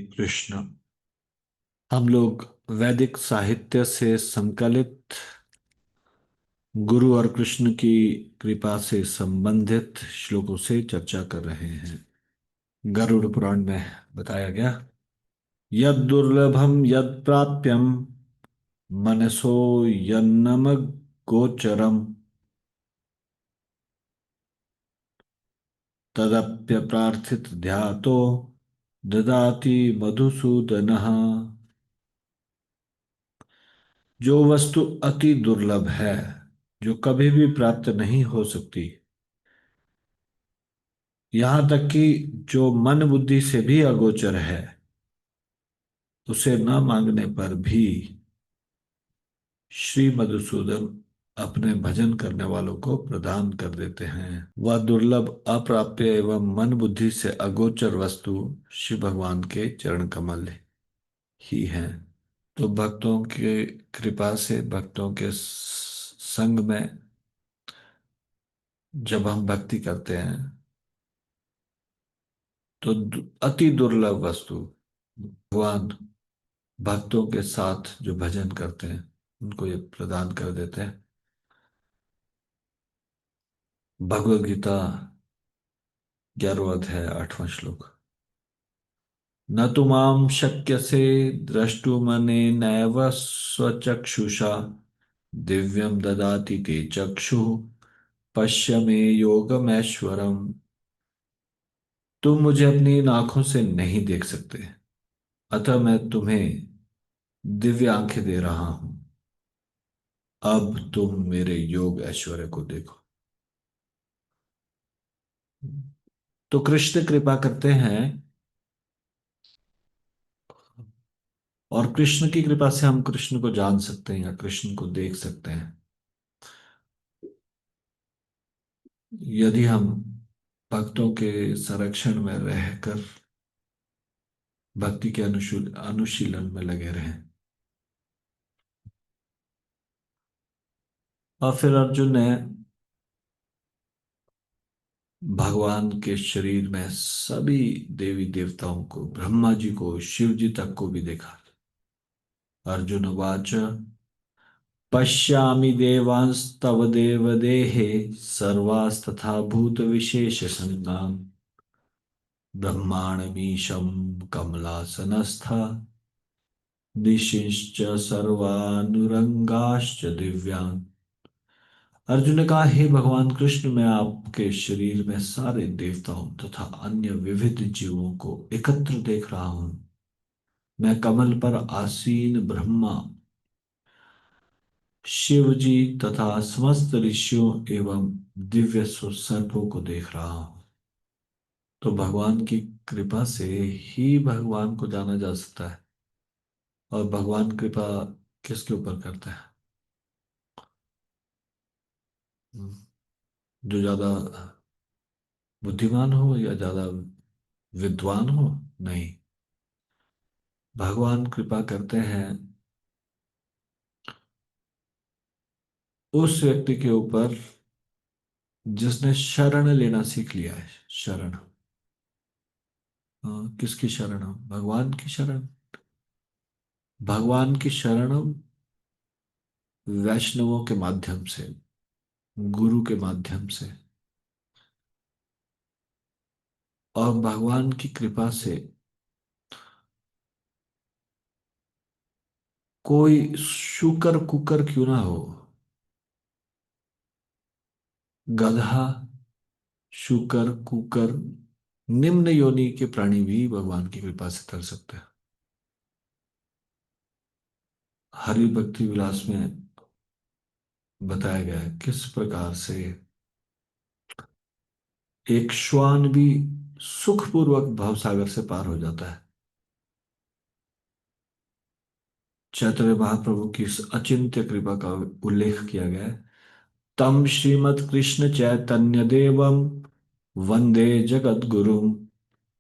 कृष्ण। हम लोग वैदिक साहित्य से संकलित गुरु और कृष्ण की कृपा से संबंधित श्लोकों से चर्चा कर रहे हैं। गरुड़ पुराण में बताया गया, यद दुर्लभम यद प्राप्यम मनसो यन्नम गोचरम तदप्य प्रार्थित ध्यातो ददाति मधुसूदनः। जो वस्तु अति दुर्लभ है, जो कभी भी प्राप्त नहीं हो सकती, यहां तक कि जो मन बुद्धि से भी अगोचर है, उसे न मांगने पर भी श्री मधुसूदन अपने भजन करने वालों को प्रदान कर देते हैं। वह दुर्लभ, अप्राप्य एवं मन बुद्धि से अगोचर वस्तु शिव भगवान के चरण कमल ही हैं। तो भक्तों के कृपा से, भक्तों के संग में जब हम भक्ति करते हैं, तो अति दुर्लभ वस्तु भगवान भक्तों के साथ जो भजन करते हैं उनको ये प्रदान कर देते हैं। भगवद गीता 11वां अध्याय 8वां श्लोक। न तु माम शक्यसे द्रष्टुमनेनैव स्वचक्षुषा दिव्यम ददाति ते चक्षुः पश्य मे योगमैश्वरम। तुम मुझे अपनी इन आंखों से नहीं देख सकते, अतः मैं तुम्हें दिव्य आंखें दे रहा हूं। अब तुम मेरे योग ऐश्वर्य को देखो। तो कृष्ण कृपा करते हैं, और कृष्ण की कृपा से हम कृष्ण को जान सकते हैं या कृष्ण को देख सकते हैं, यदि हम भक्तों के संरक्षण में रहकर भक्ति के अनुशीलन में लगे रहें। और फिर अर्जुन ने भगवान के शरीर में सभी देवी देवताओं को, ब्रह्मा जी को, शिव जी तक को भी देखा। अर्जुन उवाच पश्यामि देवांस्तव देवदेहे सर्वास्तथा भूत विशेष संज्ञान ब्रह्माणमीशं कमलासनस्थ दिशिश्च सर्वानुरंगाश्च दिव्यान्। अर्जुन ने कहा, हे भगवान कृष्ण, मैं आपके शरीर में सारे देवताओं तथा अन्य विविध जीवों को एकत्र देख रहा हूं। मैं कमल पर आसीन ब्रह्मा, शिव जी तथा समस्त ऋषियों एवं दिव्य सर्पों को देख रहा हूं। तो भगवान की कृपा से ही भगवान को जाना जा सकता है। और भगवान कृपा किसके ऊपर करता है? जो ज्यादा बुद्धिमान हो या ज्यादा विद्वान हो? नहीं, भगवान कृपा करते हैं उस व्यक्ति के ऊपर जिसने शरण लेना सीख लिया है। शरण, किसकी शरण? भगवान की शरण। भगवान की शरण वैष्णवों के माध्यम से, गुरु के माध्यम से, और भगवान की कृपा से कोई शुकर कुकर क्यों ना हो, गधा, शुकर, कुकर, निम्न योनि के प्राणी भी भगवान की कृपा से तर सकते हैं। हरि भक्ति विलास में बताया गया है किस प्रकार से एक श्वान भी सुखपूर्वक भवसागर से पार हो जाता है। चैतन्य महाप्रभु की इस अचिंत्य कृपा का उल्लेख किया गया है। तम श्रीमत् कृष्ण चैतन्य देवम वंदे जगत गुरुम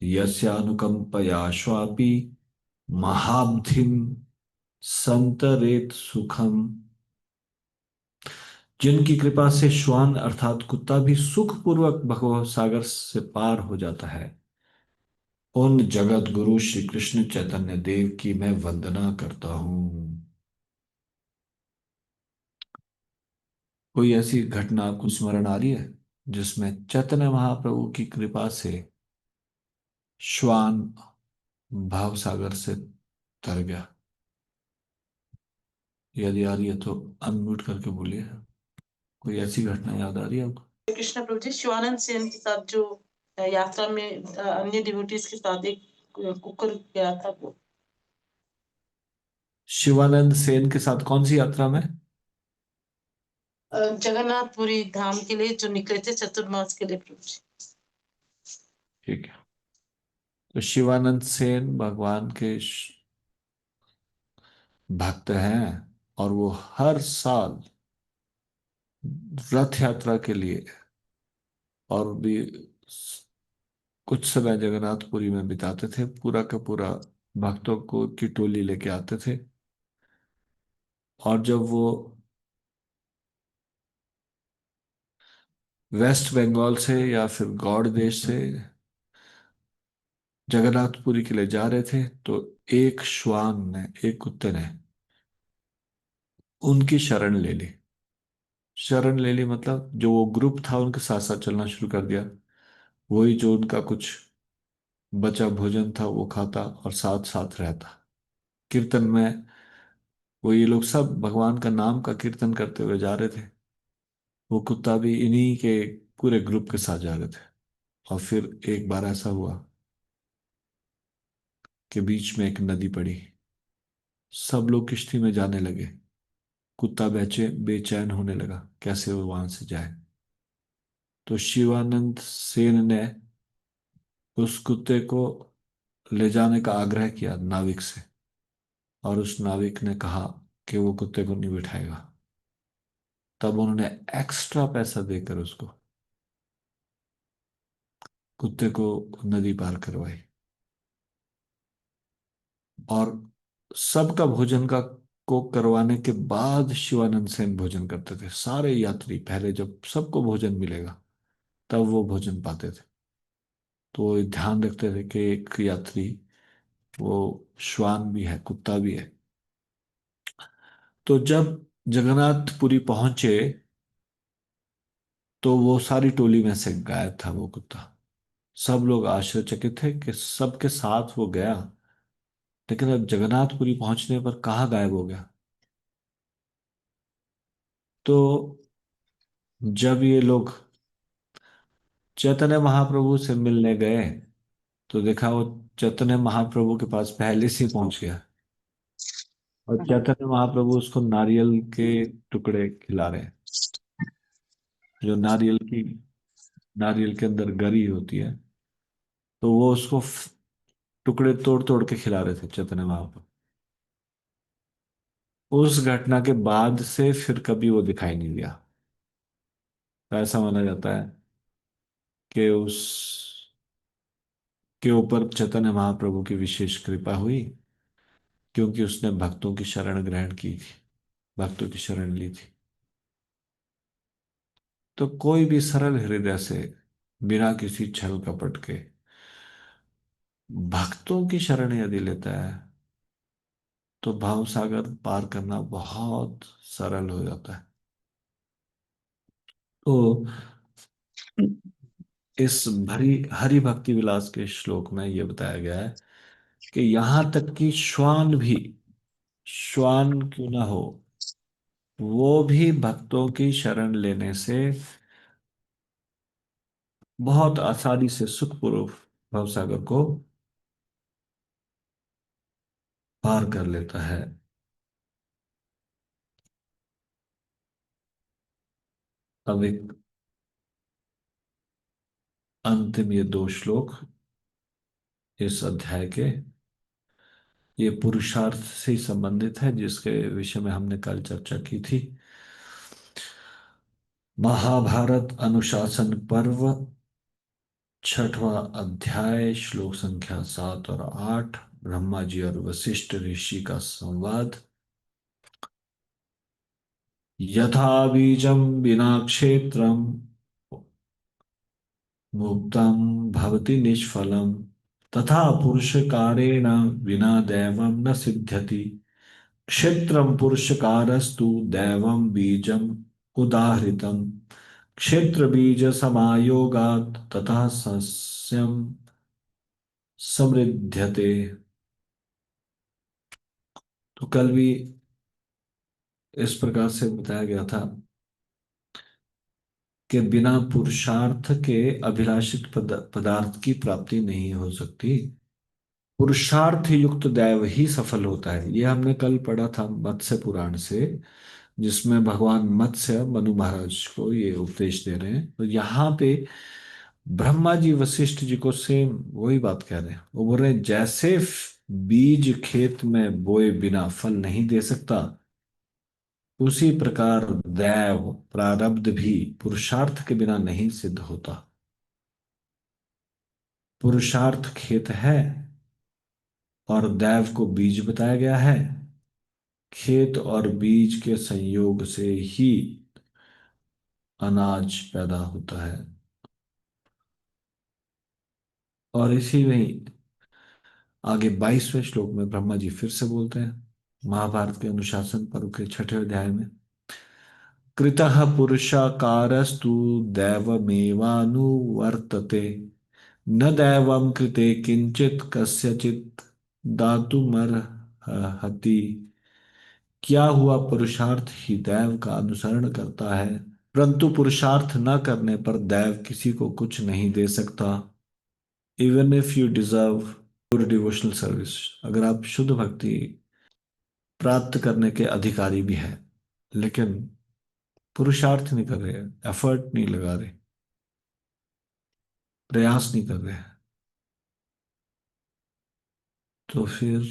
यस्यानुकंपया श्वापि महाब्धिम संतरेत सुखम। जिनकी कृपा से श्वान अर्थात कुत्ता भी सुखपूर्वक भव सागर से पार हो जाता है, उन जगत गुरु श्री कृष्ण चैतन्य देव की मैं वंदना करता हूँ। कोई ऐसी घटना आपको स्मरण आ रही है जिसमें चैतन्य महाप्रभु की कृपा से श्वान भाव सागर से तर गया? यदि आ रही है तो अनम्यूट करके बोलिए। कोई ऐसी घटना याद आ रही है आपको? कृष्ण प्रभु जी, शिवानंद सेन के साथ जो यात्रा में अन्य डिवोटीज के साथ एक कुकर गया था वो। शिवानंद सेन के साथ कौन सी यात्रा में? जगन्नाथपुरी धाम के लिए जो निकले थे चतुर्मास के लिए प्रभु जी। ठीक है। तो शिवानंद सेन भगवान के भक्त हैं, और वो हर साल रथ यात्रा के लिए और भी कुछ समय जगन्नाथपुरी में बिताते थे। पूरा का पूरा भक्तों को की टोली लेके आते थे। और जब वो वेस्ट बंगाल से या फिर गौड़ देश से जगन्नाथपुरी के लिए जा रहे थे, तो एक श्वान ने, एक कुत्ते ने उनकी शरण ले ली। शरण ले ली मतलब जो वो ग्रुप था उनके साथ साथ चलना शुरू कर दिया। वही जो उनका कुछ बचा भोजन था वो खाता और साथ साथ रहता। कीर्तन में वो ये लोग सब भगवान का नाम का कीर्तन करते हुए जा रहे थे। वो कुत्ता भी इन्हीं के पूरे ग्रुप के साथ जा रहे थे। और फिर एक बार ऐसा हुआ कि बीच में एक नदी पड़ी। सब लोग किश्ती में जाने लगे। कुत्ता बेचैन होने लगा, कैसे वो वहां से जाए। तो शिवानंद सेन ने उस कुत्ते को ले जाने का आग्रह किया नाविक से। और उस नाविक ने कहा कि वो कुत्ते को नहीं बिठाएगा। तब उन्होंने एक्स्ट्रा पैसा देकर उसको, कुत्ते को नदी पार करवाई। और सबका भोजन का को करवाने के बाद शिवानंद सेन भोजन करते थे। सारे यात्री पहले जब सबको भोजन मिलेगा तब वो भोजन पाते थे। तो वो ध्यान रखते थे कि एक यात्री वो श्वान भी है, कुत्ता भी है। तो जब जगन्नाथपुरी पहुंचे तो वो सारी टोली में से गायब था वो कुत्ता। सब लोग आश्चर्यचकित थे कि सबके साथ वो गया, लेकिन अब जगन्नाथपुरी पहुंचने पर कहाँ गायब हो गया। तो जब ये लोग चैतन्य महाप्रभु से मिलने गए तो देखा वो चैतन्य महाप्रभु के पास पहले से ही पहुंच गया। और चैतन्य महाप्रभु उसको नारियल के टुकड़े खिला रहे हैं। जो नारियल के अंदर गरी होती है, तो वो उसको टुकड़े तोड़ तोड़ के खिला रहे थे चैतन्य महाप्रभु। उस घटना के बाद से फिर कभी वो दिखाई नहीं दिया। तो ऐसा माना जाता है कि उस के ऊपर चैतन्य महाप्रभु की विशेष कृपा हुई, क्योंकि उसने भक्तों की शरण ग्रहण की थी, भक्तों की शरण ली थी। तो कोई भी सरल हृदय से बिना किसी छल कपट के भक्तों की शरण यदि लेता है तो भाव सागर पार करना बहुत सरल हो जाता है। तो इस भरी हरि भक्ति विलास के श्लोक में यह बताया गया है कि यहां तक कि श्वान क्यों ना हो, वो भी भक्तों की शरण लेने से बहुत आसानी से सुखपूर्वक भवसागर को पार कर लेता है। अब एक अंतिम ये दो श्लोक इस अध्याय के, ये पुरुषार्थ से ही संबंधित है जिसके विषय में हमने कल चर्चा की थी। महाभारत अनुशासन पर्व, छठवां अध्याय, श्लोक संख्या 7 और 8, ब्रह्मा जी और वशिष्ठ ऋषि का संवाद। यथा बीजम विना क्षेत्रम मुक्तम भवति निष्फलम, तथा पुरुषकारेण विना दैवं न सिद्ध्यति। क्षेत्रं पुरुषकारस्तु दैवं बीजम् उदाहृतम्। क्षेत्र बीज समायोगात् तथा सस्यं समृद्ध्यते। तो कल भी इस प्रकार से बताया गया था कि बिना पुरुषार्थ के अभिलाषित पदार्थ की प्राप्ति नहीं हो सकती। पुरुषार्थ युक्त दैव ही सफल होता है। ये हमने कल पढ़ा था मत्स्य पुराण से, जिसमें भगवान मत्स्य मनु महाराज को ये उपदेश दे रहे हैं। तो यहाँ पे ब्रह्मा जी वशिष्ठ जी को सेम वही बात कह रहे हैं। वो बोल रहे हैं जैसे बीज खेत में बोए बिना फल नहीं दे सकता, उसी प्रकार दैव प्रारब्ध भी पुरुषार्थ के बिना नहीं सिद्ध होता। पुरुषार्थ खेत है और दैव को बीज बताया गया है। खेत और बीज के संयोग से ही अनाज पैदा होता है। और इसी में आगे 22वें श्लोक में ब्रह्मा जी फिर से बोलते हैं, महाभारत के अनुशासन पर्व के 6ठे अध्याय में, कृतः पुरुषाकारस्तु दैवमेवानुवर्तते, न दैवं कृते किंचित कस्यचित् दातुमर्हति। क्या हुआ, पुरुषार्थ ही दैव का अनुसरण करता है, परंतु पुरुषार्थ न करने पर दैव किसी को कुछ नहीं दे सकता। Even if you deserve your devotional service, अगर आप शुद्ध भक्ति प्राप्त करने के अधिकारी भी हैं, लेकिन पुरुषार्थ नहीं कर रहे, एफर्ट नहीं लगा रहे, प्रयास नहीं कर रहे, तो फिर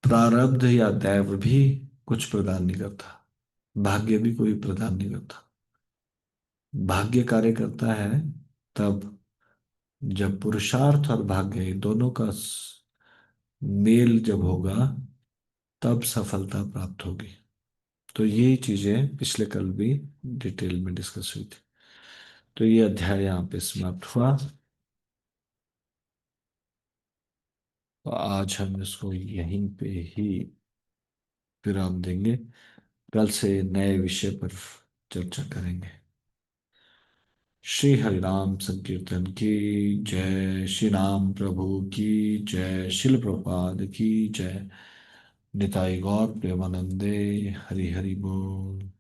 प्रारब्ध या दैव भी कुछ प्रदान नहीं करता, भाग्य भी कोई प्रदान नहीं करता। भाग्य कार्य करता है तब जब पुरुषार्थ और भाग्य ये दोनों का मेल जब होगा, तब सफलता प्राप्त होगी। तो यही चीजें पिछले कल भी डिटेल में डिस्कस हुई थी। तो ये अध्याय यहाँ पे समाप्त हुआ। तो आज हम इसको यहीं पे ही विराम देंगे। कल से नए विषय पर चर्चा करेंगे। श्री हरिनाम संकीर्तन की जय, श्री राम प्रभु की जय, शिल प्रभुपाद की जय, निताई गौर प्रेमानंदे, हरि हरि बोल।